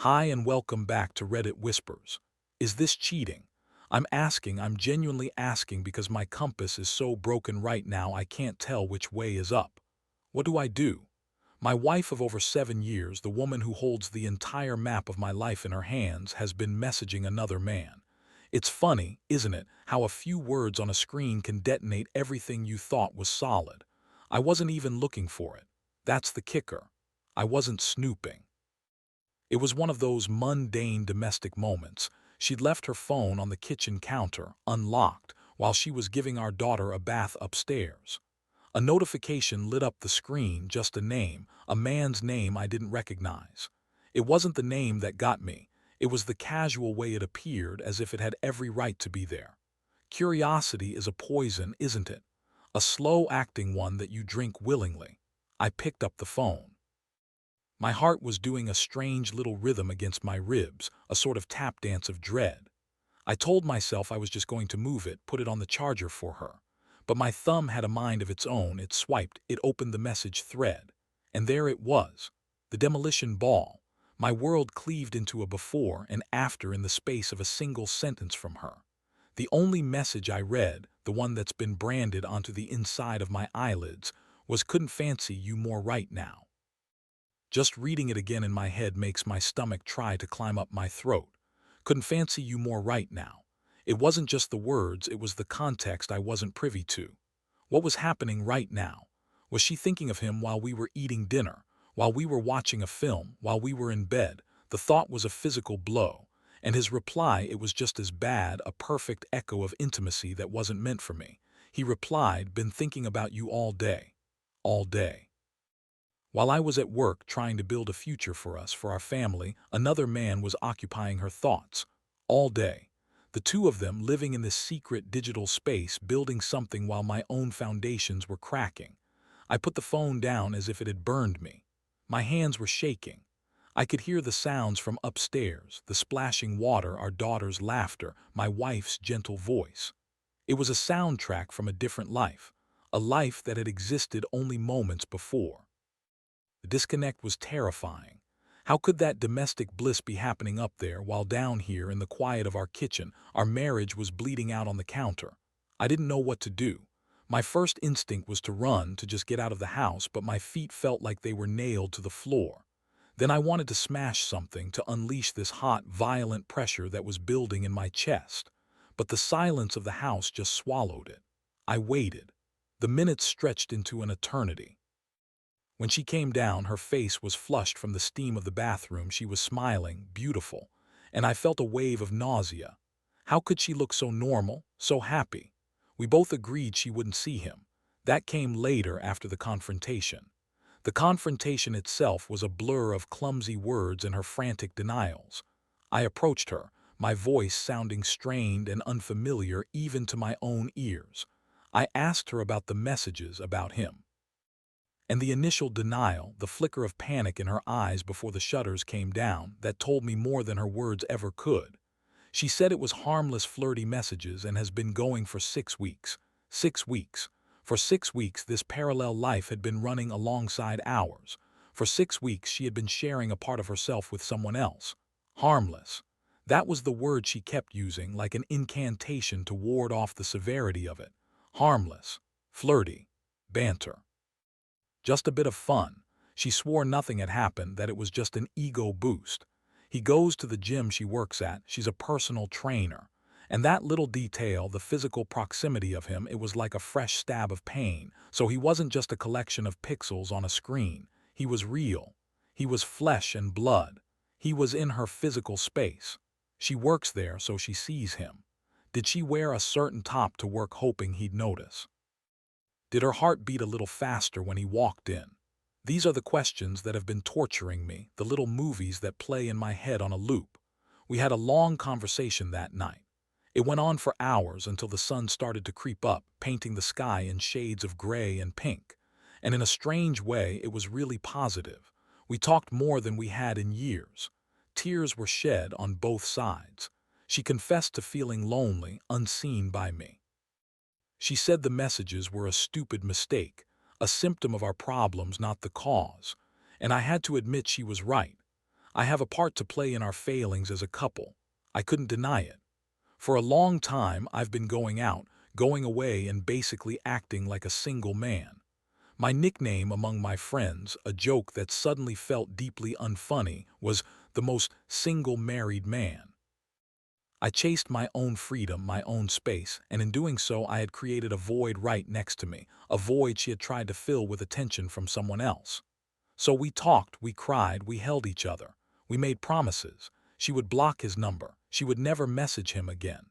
Hi and welcome back to Reddit Whispers. Is this cheating? I'm genuinely asking because my compass is so broken right now I can't tell which way is up. What do I do? My wife of over 7 years, the woman who holds the entire map of my life in her hands, has been messaging another man. It's funny, isn't it, how a few words on a screen can detonate everything you thought was solid. I wasn't even looking for it. That's the kicker. I wasn't snooping. It was one of those mundane domestic moments. She'd left her phone on the kitchen counter, unlocked, while she was giving our daughter a bath upstairs. A notification lit up the screen, just a name, a man's name I didn't recognize. It wasn't the name that got me. It was the casual way it appeared, as if it had every right to be there. Curiosity is a poison, isn't it? A slow-acting one that you drink willingly. I picked up the phone. My heart was doing a strange little rhythm against my ribs, a sort of tap dance of dread. I told myself I was just going to move it, put it on the charger for her. But my thumb had a mind of its own. It swiped, it opened the message thread. And there it was, the demolition ball. My world cleaved into a before and after in the space of a single sentence from her. The only message I read, the one that's been branded onto the inside of my eyelids, was "Couldn't fancy you more right now." Just reading it again in my head makes my stomach try to climb up my throat. Couldn't fancy you more right now. It wasn't just the words, it was the context I wasn't privy to. What was happening right now? Was she thinking of him while we were eating dinner, while we were watching a film, while we were in bed? The thought was a physical blow, and his reply, it was just as bad, a perfect echo of intimacy that wasn't meant for me. He replied, "Been thinking about you all day." All day. While I was at work trying to build a future for us, for our family, another man was occupying her thoughts. All day. The two of them living in this secret digital space, building something while my own foundations were cracking. I put the phone down as if it had burned me. My hands were shaking. I could hear the sounds from upstairs, the splashing water, our daughter's laughter, my wife's gentle voice. It was a soundtrack from a different life, a life that had existed only moments before. The disconnect was terrifying. How could that domestic bliss be happening up there while down here in the quiet of our kitchen, our marriage was bleeding out on the counter? I didn't know what to do. My first instinct was to run, to just get out of the house, but my feet felt like they were nailed to the floor. Then I wanted to smash something, to unleash this hot, violent pressure that was building in my chest. But the silence of the house just swallowed it. I waited. The minutes stretched into an eternity. When she came down, her face was flushed from the steam of the bathroom. She was smiling, beautiful, and I felt a wave of nausea. How could she look so normal, so happy? We both agreed she wouldn't see him. That came later, after the confrontation. The confrontation itself was a blur of clumsy words and her frantic denials. I approached her, my voice sounding strained and unfamiliar even to my own ears. I asked her about the messages, about him. And the initial denial, the flicker of panic in her eyes before the shutters came down, that told me more than her words ever could. She said it was harmless, flirty messages and has been going for 6 weeks. 6 weeks. For 6 weeks this parallel life had been running alongside ours. For 6 weeks she had been sharing a part of herself with someone else. Harmless. That was the word she kept using, like an incantation to ward off the severity of it. Harmless. Flirty. Banter. Just a bit of fun. She swore nothing had happened, that it was just an ego boost. He goes to the gym she works at, she's a personal trainer. And that little detail, the physical proximity of him, it was like a fresh stab of pain. So he wasn't just a collection of pixels on a screen. He was real. He was flesh and blood. He was in her physical space. She works there, so she sees him. Did she wear a certain top to work, hoping he'd notice? Did her heart beat a little faster when he walked in? These are the questions that have been torturing me, the little movies that play in my head on a loop. We had a long conversation that night. It went on for hours until the sun started to creep up, painting the sky in shades of gray and pink. And in a strange way, it was really positive. We talked more than we had in years. Tears were shed on both sides. She confessed to feeling lonely, unseen by me. She said the messages were a stupid mistake, a symptom of our problems, not the cause. And I had to admit she was right. I have a part to play in our failings as a couple. I couldn't deny it. For a long time, I've been going out, going away, and basically acting like a single man. My nickname among my friends, a joke that suddenly felt deeply unfunny, was the most single married man. I chased my own freedom, my own space, and in doing so I had created a void right next to me, a void she had tried to fill with attention from someone else. So we talked, we cried, we held each other. We made promises. She would block his number. She would never message him again.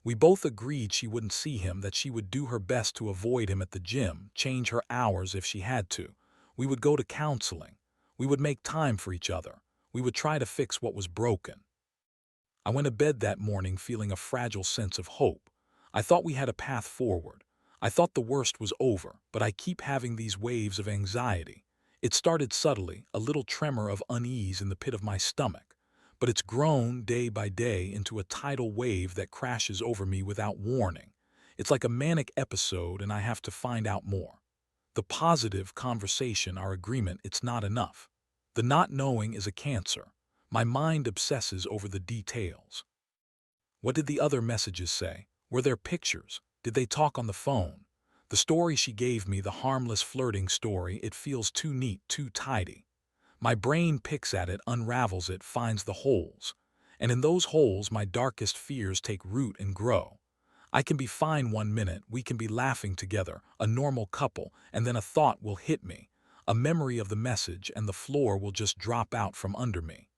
We both agreed she wouldn't see him, that she would do her best to avoid him at the gym, change her hours if she had to. We would go to counseling. We would make time for each other. We would try to fix what was broken. I went to bed that morning feeling a fragile sense of hope. I thought we had a path forward. I thought the worst was over, but I keep having these waves of anxiety. It started subtly, a little tremor of unease in the pit of my stomach, but it's grown day by day into a tidal wave that crashes over me without warning. It's like a manic episode, and I have to find out more. The positive conversation, our agreement, it's not enough. The not knowing is a cancer. My mind obsesses over the details. What did the other messages say? Were there pictures? Did they talk on the phone? The story she gave me, the harmless flirting story, it feels too neat, too tidy. My brain picks at it, unravels it, finds the holes. And in those holes, my darkest fears take root and grow. I can be fine one minute, we can be laughing together, a normal couple, and then a thought will hit me, a memory of the message, and the floor will just drop out from under me.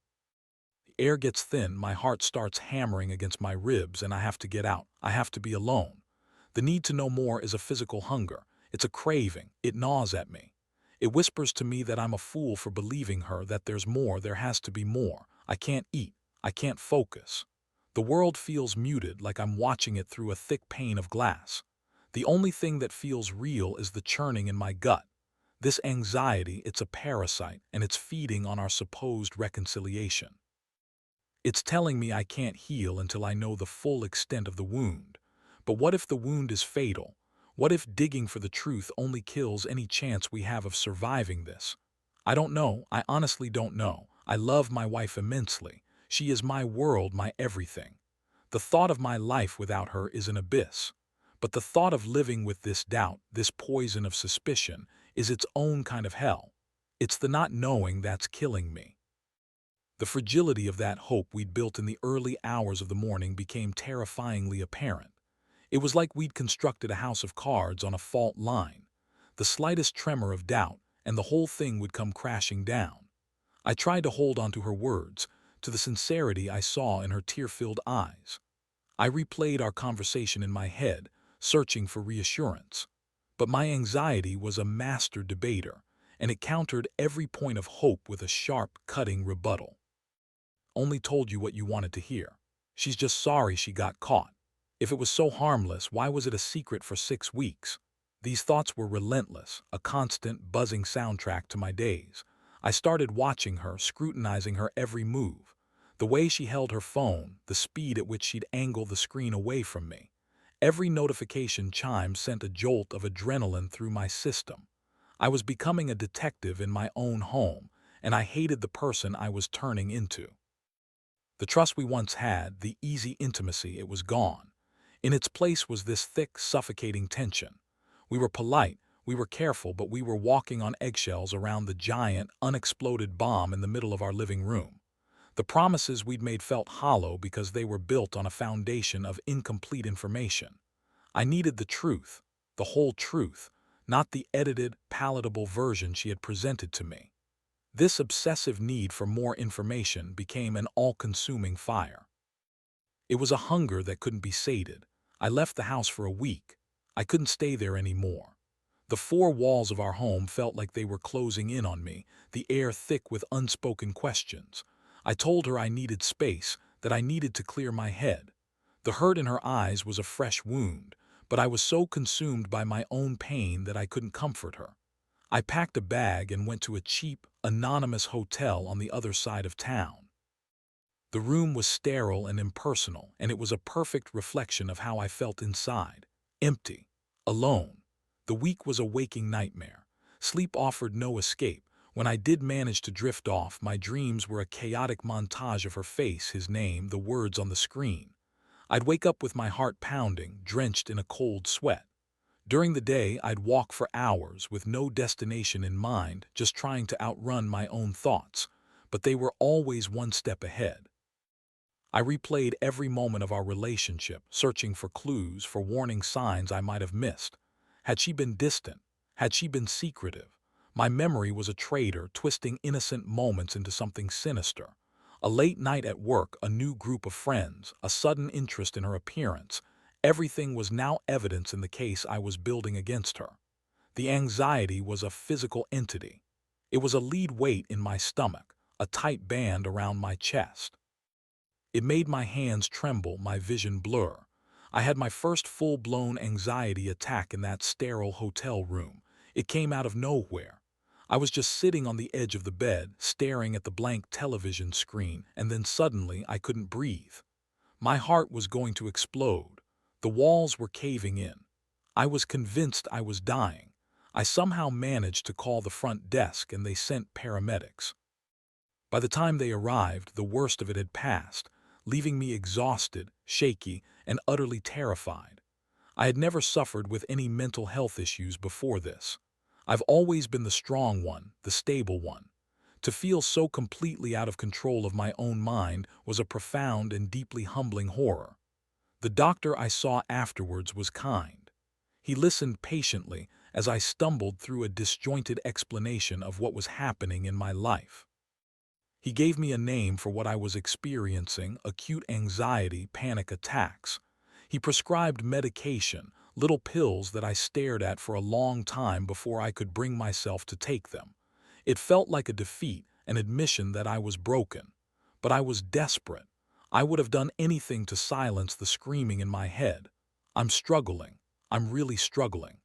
The air gets thin, my heart starts hammering against my ribs, and I have to get out. I have to be alone. The need to know more is a physical hunger. It's a craving. It gnaws at me. It whispers to me that I'm a fool for believing her, that there's more, there has to be more. I can't eat. I can't focus. The world feels muted, like I'm watching it through a thick pane of glass. The only thing that feels real is the churning in my gut. This anxiety, it's a parasite, and it's feeding on our supposed reconciliation. It's telling me I can't heal until I know the full extent of the wound. But what if the wound is fatal? What if digging for the truth only kills any chance we have of surviving this? I don't know. I honestly don't know. I love my wife immensely. She is my world, my everything. The thought of my life without her is an abyss. But the thought of living with this doubt, this poison of suspicion, is its own kind of hell. It's the not knowing that's killing me. The fragility of that hope we'd built in the early hours of the morning became terrifyingly apparent. It was like we'd constructed a house of cards on a fault line. The slightest tremor of doubt, and the whole thing would come crashing down. I tried to hold on to her words, to the sincerity I saw in her tear-filled eyes. I replayed our conversation in my head, searching for reassurance. But my anxiety was a master debater, and it countered every point of hope with a sharp, cutting rebuttal. Only told you what you wanted to hear. She's just sorry she got caught. If it was so harmless, why was it a secret for 6 weeks? These thoughts were relentless, a constant, buzzing soundtrack to my days. I started watching her, scrutinizing her every move. The way she held her phone, the speed at which she'd angle the screen away from me. Every notification chime sent a jolt of adrenaline through my system. I was becoming a detective in my own home, and I hated the person I was turning into. The trust we once had, the easy intimacy, it was gone. In its place was this thick, suffocating tension. We were polite, we were careful, but we were walking on eggshells around the giant, unexploded bomb in the middle of our living room. The promises we'd made felt hollow because they were built on a foundation of incomplete information. I needed the truth, the whole truth, not the edited, palatable version she had presented to me. This obsessive need for more information became an all-consuming fire. It was a hunger that couldn't be sated. I left the house for a week. I couldn't stay there anymore. The 4 walls of our home felt like they were closing in on me, the air thick with unspoken questions. I told her I needed space, that I needed to clear my head. The hurt in her eyes was a fresh wound, but I was so consumed by my own pain that I couldn't comfort her. I packed a bag and went to a cheap, anonymous hotel on the other side of town. The room was sterile and impersonal, and it was a perfect reflection of how I felt inside. Empty. Alone. The week was a waking nightmare. Sleep offered no escape. When I did manage to drift off, my dreams were a chaotic montage of her face, his name, the words on the screen. I'd wake up with my heart pounding, drenched in a cold sweat. During the day, I'd walk for hours with no destination in mind, just trying to outrun my own thoughts, but they were always one step ahead. I replayed every moment of our relationship, searching for clues, for warning signs I might have missed. Had she been distant? Had she been secretive? My memory was a traitor, twisting innocent moments into something sinister. A late night at work, a new group of friends, a sudden interest in her appearance. Everything was now evidence in the case I was building against her. The anxiety was a physical entity. It was a lead weight in my stomach, a tight band around my chest. It made my hands tremble, my vision blur. I had my first full-blown anxiety attack in that sterile hotel room. It came out of nowhere. I was just sitting on the edge of the bed, staring at the blank television screen, and then suddenly I couldn't breathe. My heart was going to explode. The walls were caving in. I was convinced I was dying. I somehow managed to call the front desk and they sent paramedics. By the time they arrived, the worst of it had passed, leaving me exhausted, shaky, and utterly terrified. I had never suffered with any mental health issues before this. I've always been the strong one, the stable one. To feel so completely out of control of my own mind was a profound and deeply humbling horror. The doctor I saw afterwards was kind. He listened patiently as I stumbled through a disjointed explanation of what was happening in my life. He gave me a name for what I was experiencing: acute anxiety, panic attacks. He prescribed medication, little pills that I stared at for a long time before I could bring myself to take them. It felt like a defeat, an admission that I was broken. But I was desperate. I would have done anything to silence the screaming in my head. I'm struggling. I'm really struggling.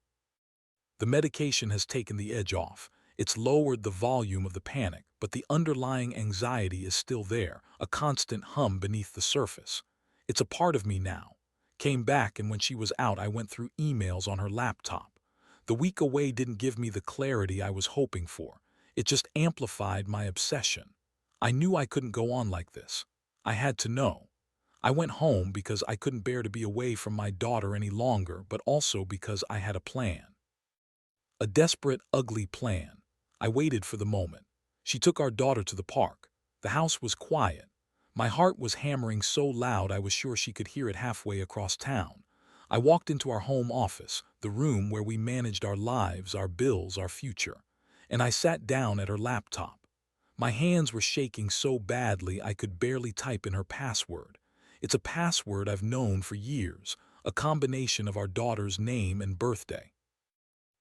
The medication has taken the edge off. It's lowered the volume of the panic, but the underlying anxiety is still there, a constant hum beneath the surface. It's a part of me now. Came back, and when she was out, I went through emails on her laptop. The week away didn't give me the clarity I was hoping for. It just amplified my obsession. I knew I couldn't go on like this. I had to know. I went home because I couldn't bear to be away from my daughter any longer, but also because I had a plan. A desperate, ugly plan. I waited for the moment. She took our daughter to the park. The house was quiet. My heart was hammering so loud I was sure she could hear it halfway across town. I walked into our home office, the room where we managed our lives, our bills, our future, and I sat down at her laptop. My hands were shaking so badly I could barely type in her password. It's a password I've known for years, a combination of our daughter's name and birthday.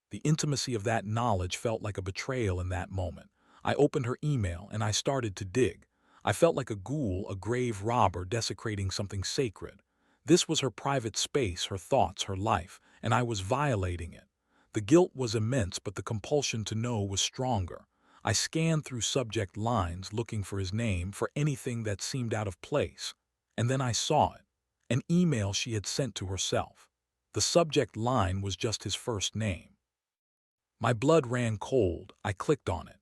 The intimacy of that knowledge felt like a betrayal in that moment. I opened her email and I started to dig. I felt like a ghoul, a grave robber desecrating something sacred. This was her private space, her thoughts, her life, and I was violating it. The guilt was immense, but the compulsion to know was stronger. I scanned through subject lines, looking for his name, for anything that seemed out of place. And then I saw it. An email she had sent to herself. The subject line was just his first name. My blood ran cold. I clicked on it.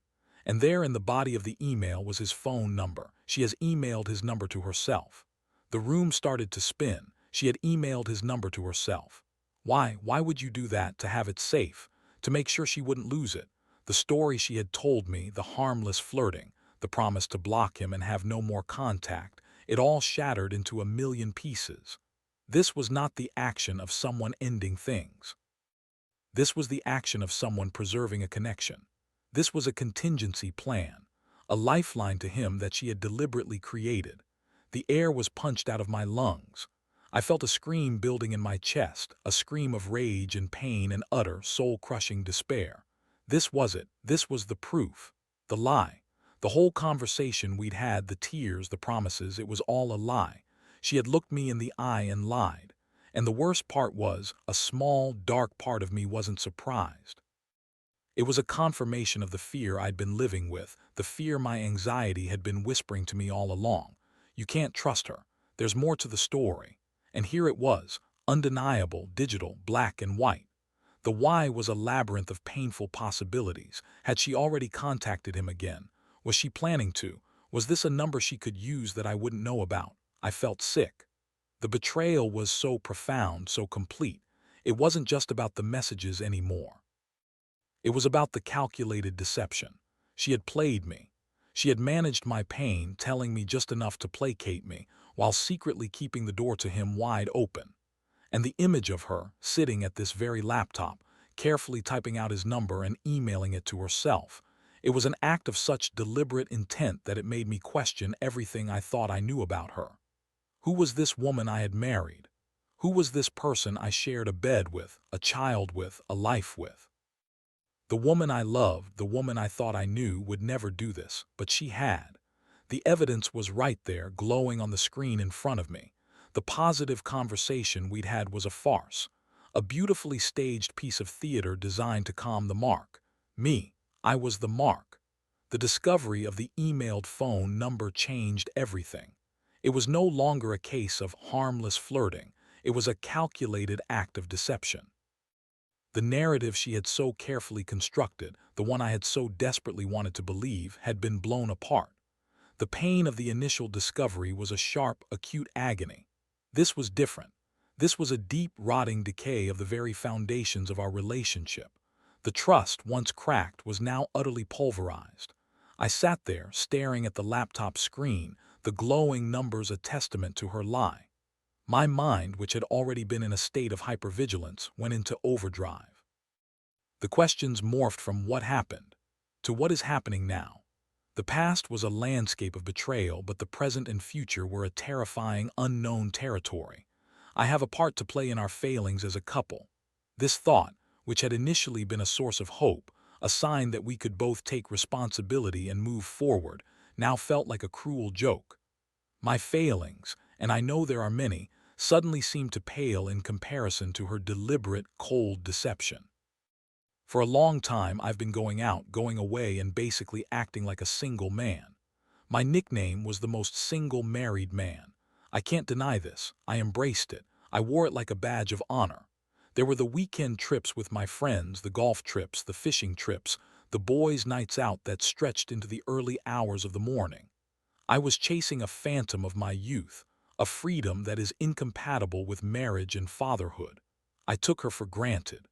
And there in the body of the email was his phone number. She has emailed his number to herself. The room started to spin. She had emailed his number to herself. Why? Why would you do that? To have it safe, to make sure she wouldn't lose it. The story she had told me, the harmless flirting, the promise to block him and have no more contact, it all shattered into a million pieces. This was not the action of someone ending things. This was the action of someone preserving a connection. This was a contingency plan, a lifeline to him that she had deliberately created. The air was punched out of my lungs. I felt a scream building in my chest, a scream of rage and pain and utter, soul-crushing despair. This was it. This was the proof. The lie. The whole conversation we'd had, the tears, the promises, it was all a lie. She had looked me in the eye and lied. And the worst part was, a small, dark part of me wasn't surprised. It was a confirmation of the fear I'd been living with, the fear my anxiety had been whispering to me all along. You can't trust her. There's more to the story. And here it was, undeniable, digital, black and white. The why was a labyrinth of painful possibilities. Had she already contacted him again? Was she planning to? Was this a number she could use that I wouldn't know about? I felt sick. The betrayal was so profound, so complete. It wasn't just about the messages anymore. It was about the calculated deception. She had played me. She had managed my pain, telling me just enough to placate me, while secretly keeping the door to him wide open. And the image of her, sitting at this very laptop, carefully typing out his number and emailing it to herself, it was an act of such deliberate intent that it made me question everything I thought I knew about her. Who was this woman I had married? Who was this person I shared a bed with, a child with, a life with? The woman I loved, the woman I thought I knew, would never do this, but she had. The evidence was right there, glowing on the screen in front of me. The positive conversation we'd had was a farce, a beautifully staged piece of theater designed to calm the mark. Me, I was the mark. The discovery of the emailed phone number changed everything. It was no longer a case of harmless flirting. It was a calculated act of deception. The narrative she had so carefully constructed, the one I had so desperately wanted to believe, had been blown apart. The pain of the initial discovery was a sharp, acute agony. This was different. This was a deep, rotting decay of the very foundations of our relationship. The trust, once cracked, was now utterly pulverized. I sat there, staring at the laptop screen, the glowing numbers a testament to her lie. My mind, which had already been in a state of hypervigilance, went into overdrive. The questions morphed from what happened to what is happening now. The past was a landscape of betrayal, but the present and future were a terrifying, unknown territory. I have a part to play in our failings as a couple. This thought, which had initially been a source of hope, a sign that we could both take responsibility and move forward, now felt like a cruel joke. My failings, and I know there are many, suddenly seemed to pale in comparison to her deliberate, cold deception. For a long time, I've been going out, going away, and basically acting like a single man. My nickname was the most single married man. I can't deny this. I embraced it. I wore it like a badge of honor. There were the weekend trips with my friends, the golf trips, the fishing trips, the boys' nights out that stretched into the early hours of the morning. I was chasing a phantom of my youth, a freedom that is incompatible with marriage and fatherhood. I took her for granted.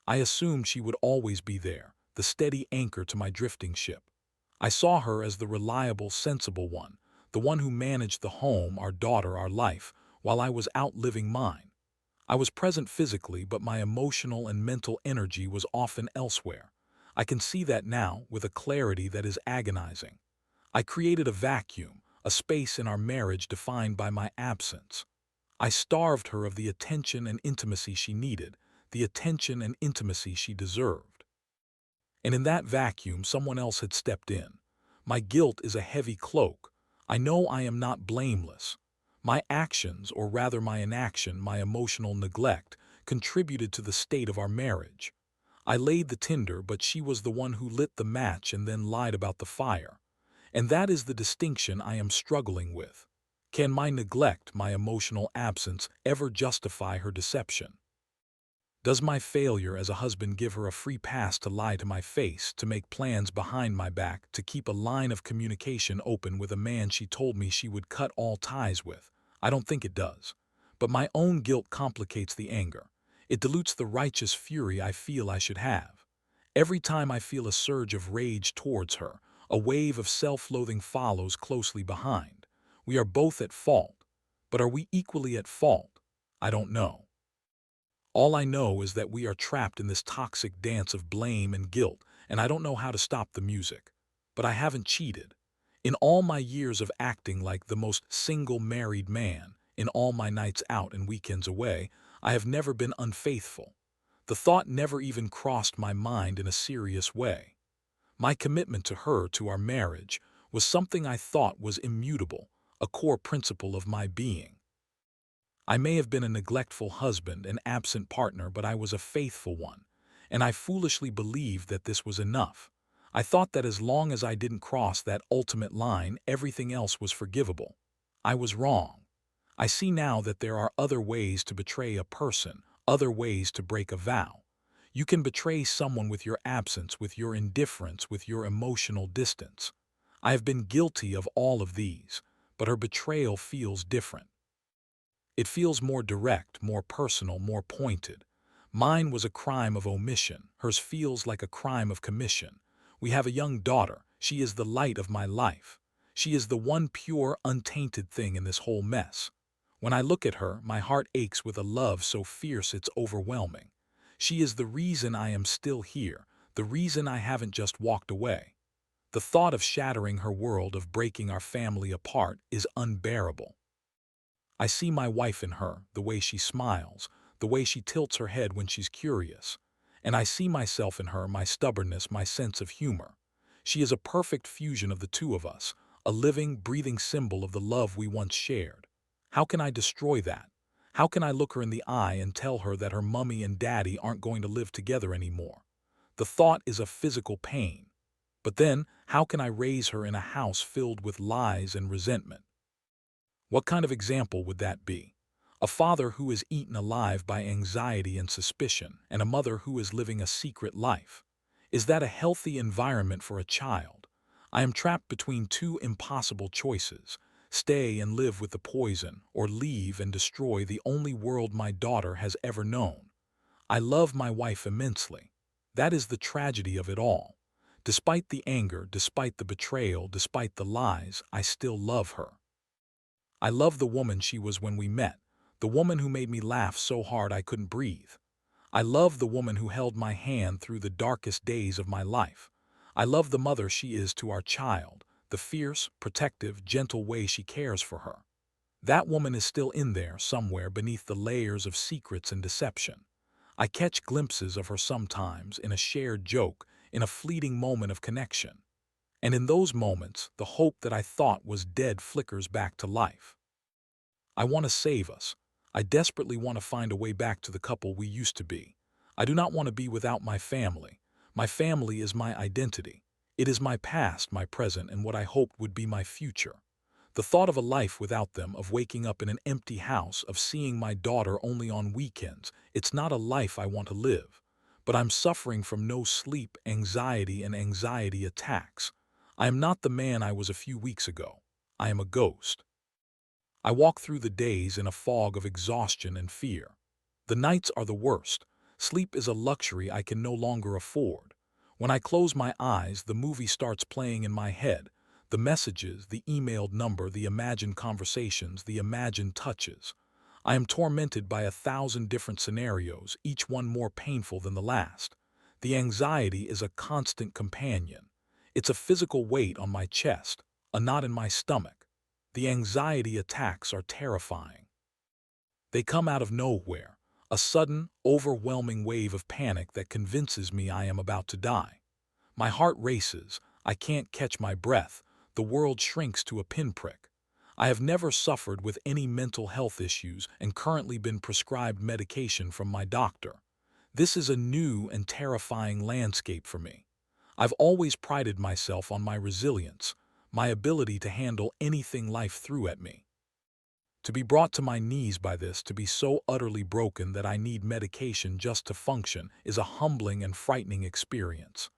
I assumed she would always be there, the steady anchor to my drifting ship. I saw her as the reliable, sensible one, the one who managed the home, our daughter, our life, while I was out living mine. I was present physically, but my emotional and mental energy was often elsewhere. I can see that now with a clarity that is agonizing. I created a vacuum, a space in our marriage defined by my absence. I starved her of the attention and intimacy she needed, the attention and intimacy she deserved. And in that vacuum, someone else had stepped in. My guilt is a heavy cloak. I know I am not blameless. My actions, or rather my inaction, my emotional neglect, contributed to the state of our marriage. I laid the tinder, but she was the one who lit the match and then lied about the fire. And that is the distinction I am struggling with. Can my neglect, my emotional absence, ever justify her deception? Does my failure as a husband give her a free pass to lie to my face, to make plans behind my back, to keep a line of communication open with a man she told me she would cut all ties with? I don't think it does. But my own guilt complicates the anger. It dilutes the righteous fury I feel I should have. Every time I feel a surge of rage towards her, a wave of self-loathing follows closely behind. We are both at fault. But are we equally at fault? I don't know. All I know is that we are trapped in this toxic dance of blame and guilt, and I don't know how to stop the music. But I haven't cheated. In all my years of acting like the most single married man, in all my nights out and weekends away, I have never been unfaithful. The thought never even crossed my mind in a serious way. My commitment to her, to our marriage, was something I thought was immutable, a core principle of my being. I may have been a neglectful husband, an absent partner, but I was a faithful one, and I foolishly believed that this was enough. I thought that as long as I didn't cross that ultimate line, everything else was forgivable. I was wrong. I see now that there are other ways to betray a person, other ways to break a vow. You can betray someone with your absence, with your indifference, with your emotional distance. I have been guilty of all of these, but her betrayal feels different. It feels more direct, more personal, more pointed. Mine was a crime of omission. Hers feels like a crime of commission. We have a young daughter. She is the light of my life. She is the one pure, untainted thing in this whole mess. When I look at her, my heart aches with a love so fierce it's overwhelming. She is the reason I am still here, the reason I haven't just walked away. The thought of shattering her world, of breaking our family apart, is unbearable. I see my wife in her, the way she smiles, the way she tilts her head when she's curious. And I see myself in her, my stubbornness, my sense of humor. She is a perfect fusion of the two of us, a living, breathing symbol of the love we once shared. How can I destroy that? How can I look her in the eye and tell her that her mummy and daddy aren't going to live together anymore? The thought is a physical pain. But then, how can I raise her in a house filled with lies and resentment? What kind of example would that be? A father who is eaten alive by anxiety and suspicion, and a mother who is living a secret life. Is that a healthy environment for a child? I am trapped between two impossible choices: stay and live with the poison, or leave and destroy the only world my daughter has ever known. I love my wife immensely. That is the tragedy of it all. Despite the anger, despite the betrayal, despite the lies, I still love her. I love the woman she was when we met, the woman who made me laugh so hard I couldn't breathe. I love the woman who held my hand through the darkest days of my life. I love the mother she is to our child, the fierce, protective, gentle way she cares for her. That woman is still in there somewhere beneath the layers of secrets and deception. I catch glimpses of her sometimes, in a shared joke, in a fleeting moment of connection. And in those moments, the hope that I thought was dead flickers back to life. I want to save us. I desperately want to find a way back to the couple we used to be. I do not want to be without my family. My family is my identity. It is my past, my present, and what I hoped would be my future. The thought of a life without them, of waking up in an empty house, of seeing my daughter only on weekends, it's not a life I want to live. But I'm suffering from no sleep, anxiety, and anxiety attacks. I am not the man I was a few weeks ago. I am a ghost. I walk through the days in a fog of exhaustion and fear. The nights are the worst. Sleep is a luxury I can no longer afford. When I close my eyes, the movie starts playing in my head. The messages, the emailed number, the imagined conversations, the imagined touches. I am tormented by 1,000 different scenarios, each one more painful than the last. The anxiety is a constant companion. It's a physical weight on my chest, a knot in my stomach. The anxiety attacks are terrifying. They come out of nowhere, a sudden, overwhelming wave of panic that convinces me I am about to die. My heart races, I can't catch my breath, the world shrinks to a pinprick. I have never suffered with any mental health issues and currently been prescribed medication from my doctor. This is a new and terrifying landscape for me. I've always prided myself on my resilience, my ability to handle anything life threw at me. To be brought to my knees by this, to be so utterly broken that I need medication just to function, is a humbling and frightening experience.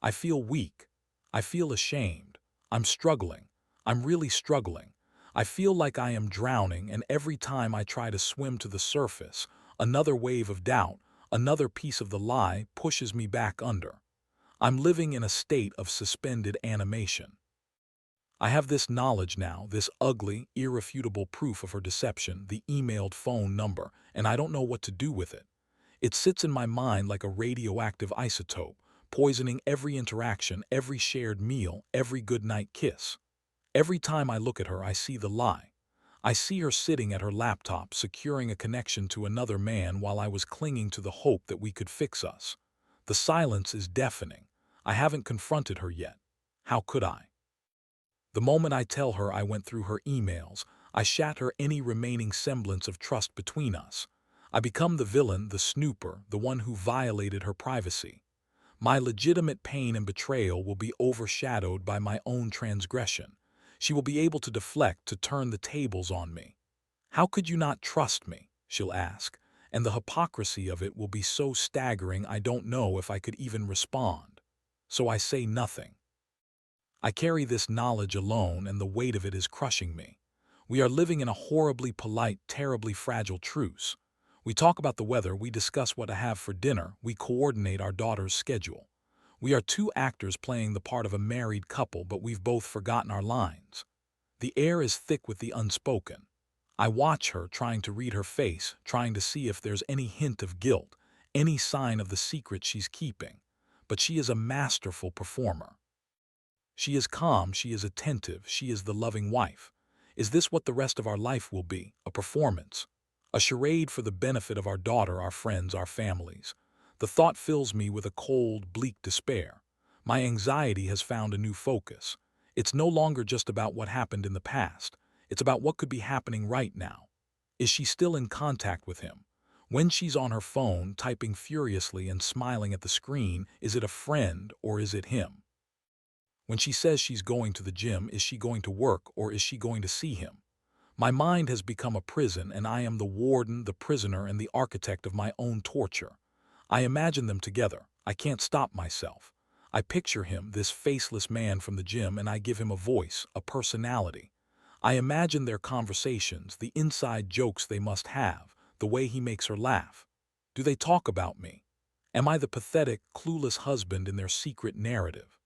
I feel weak. I feel ashamed. I'm struggling. I'm really struggling. I feel like I am drowning, and every time I try to swim to the surface, another wave of doubt, another piece of the lie pushes me back under. I'm living in a state of suspended animation. I have this knowledge now, this ugly, irrefutable proof of her deception, the emailed phone number, and I don't know what to do with it. It sits in my mind like a radioactive isotope, poisoning every interaction, every shared meal, every goodnight kiss. Every time I look at her, I see the lie. I see her sitting at her laptop, securing a connection to another man while I was clinging to the hope that we could fix us. The silence is deafening. I haven't confronted her yet. How could I? The moment I tell her I went through her emails, I shatter any remaining semblance of trust between us. I become the villain, the snooper, the one who violated her privacy. My legitimate pain and betrayal will be overshadowed by my own transgression. She will be able to deflect, to turn the tables on me. "How could you not trust me?" she'll ask. and the hypocrisy of it will be so staggering I don't know if I could even respond. So I say nothing. I carry this knowledge alone, and the weight of it is crushing me. We are living in a horribly polite, terribly fragile truce. We talk about the weather, we discuss what to have for dinner, we coordinate our daughter's schedule. We are two actors playing the part of a married couple, but we've both forgotten our lines. The air is thick with the unspoken. I watch her, trying to read her face, trying to see if there's any hint of guilt, any sign of the secret she's keeping. But she is a masterful performer. She is calm, she is attentive, she is the loving wife. Is this what the rest of our life will be? A performance? A charade for the benefit of our daughter, our friends, our families? The thought fills me with a cold, bleak despair. My anxiety has found a new focus. It's no longer just about what happened in the past. It's about what could be happening right now. Is she still in contact with him? When she's on her phone, typing furiously and smiling at the screen, is it a friend or is it him? When she says she's going to the gym, is she going to work or is she going to see him? My mind has become a prison, and I am the warden, the prisoner, and the architect of my own torture. I imagine them together. I can't stop myself. I picture him, this faceless man from the gym, and I give him a voice, a personality. I imagine their conversations, the inside jokes they must have, the way he makes her laugh. Do they talk about me? Am I the pathetic, clueless husband in their secret narrative?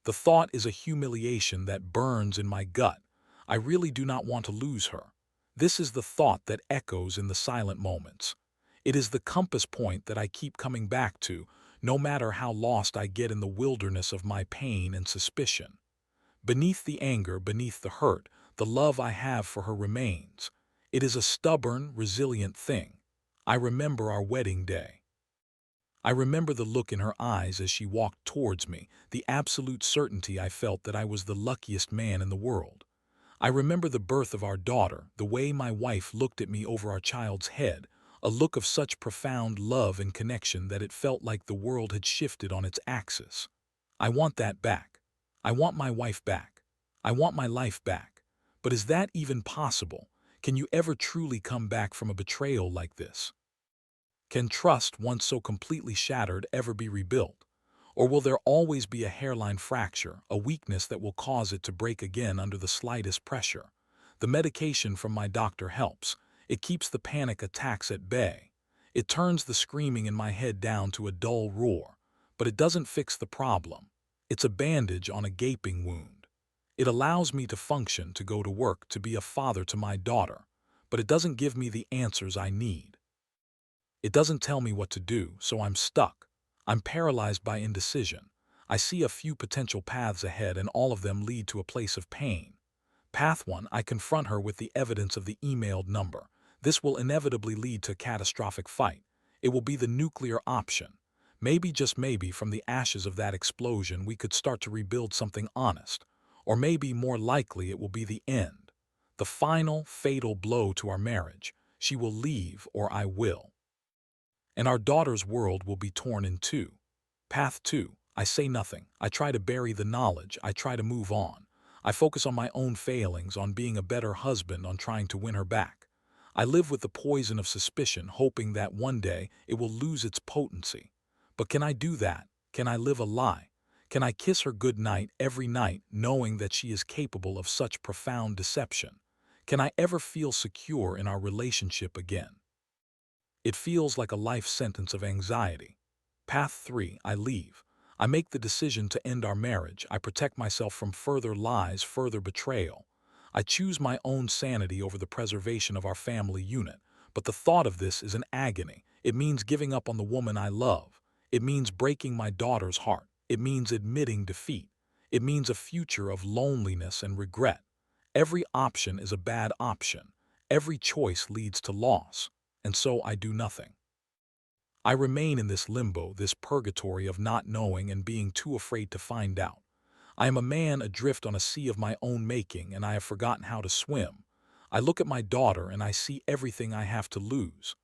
The thought is a humiliation that burns in my gut. I really do not want to lose her. This is the thought that echoes in the silent moments. It is the compass point that I keep coming back to, no matter how lost I get in the wilderness of my pain and suspicion. Beneath the anger, beneath the hurt, the love I have for her remains. It is a stubborn, resilient thing. I remember our wedding day. I remember the look in her eyes as she walked towards me, the absolute certainty I felt that I was the luckiest man in the world. I remember the birth of our daughter, the way my wife looked at me over our child's head, a look of such profound love and connection that it felt like the world had shifted on its axis. I want that back. I want my wife back. I want my life back. But is that even possible? Can you ever truly come back from a betrayal like this? Can trust, once so completely shattered, ever be rebuilt? Or will there always be a hairline fracture, a weakness that will cause it to break again under the slightest pressure? The medication from my doctor helps. It keeps the panic attacks at bay. It turns the screaming in my head down to a dull roar. But it doesn't fix the problem. It's a bandage on a gaping wound. It allows me to function, to go to work, to be a father to my daughter. But it doesn't give me the answers I need. It doesn't tell me what to do, so I'm stuck. I'm paralyzed by indecision. I see a few potential paths ahead, and all of them lead to a place of pain. Path 1, I confront her with the evidence of the emailed number. This will inevitably lead to a catastrophic fight. It will be the nuclear option. Maybe, just maybe, from the ashes of that explosion, we could start to rebuild something honest. Or maybe, more likely, it will be the end. The final, fatal blow to our marriage. She will leave, or I will. And our daughter's world will be torn in two. Path 2, I say nothing. I try to bury the knowledge. I try to move on. I focus on my own failings, on being a better husband, on trying to win her back. I live with the poison of suspicion, hoping that one day it will lose its potency. But can I do that? Can I live a lie? Can I kiss her good night every night, knowing that she is capable of such profound deception? Can I ever feel secure in our relationship again? It feels like a life sentence of anxiety. Path 3, I leave. I make the decision to end our marriage. I protect myself from further lies, further betrayal. I choose my own sanity over the preservation of our family unit. But the thought of this is an agony. It means giving up on the woman I love. It means breaking my daughter's heart. It means admitting defeat. It means a future of loneliness and regret. Every option is a bad option. Every choice leads to loss. And so I do nothing. I remain in this limbo, this purgatory of not knowing and being too afraid to find out. I am a man adrift on a sea of my own making, and I have forgotten how to swim. I look at my daughter and I see everything I have to lose.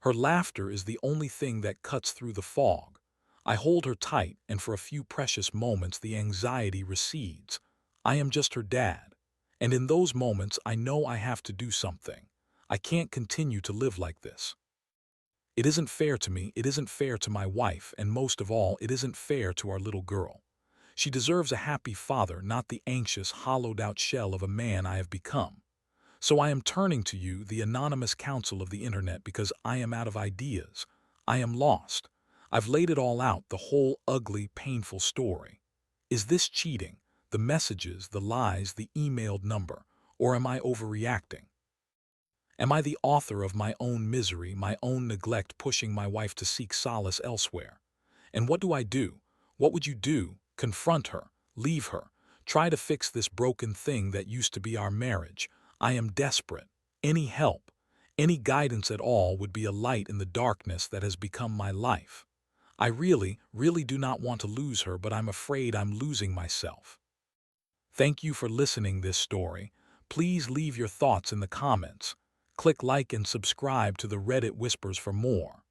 Her laughter is the only thing that cuts through the fog. I hold her tight, and for a few precious moments the anxiety recedes. I am just her dad. And in those moments I know I have to do something. I can't continue to live like this. It isn't fair to me, it isn't fair to my wife, and most of all, it isn't fair to our little girl. She deserves a happy father, not the anxious, hollowed-out shell of a man I have become. So I am turning to you, the anonymous counsel of the internet, because I am out of ideas. I am lost. I've laid it all out, the whole ugly, painful story. Is this cheating? The messages, the lies, the emailed number? Or am I overreacting? Am I the author of my own misery, my own neglect, pushing my wife to seek solace elsewhere? And what do I do? What would you do? Confront her, leave her, try to fix this broken thing that used to be our marriage. I am desperate. Any help, any guidance at all would be a light in the darkness that has become my life. I really, really do not want to lose her, but I'm afraid I'm losing myself. Thank you for listening this story. Please leave your thoughts in the comments. Click like and subscribe to the Reddit Whispers for more.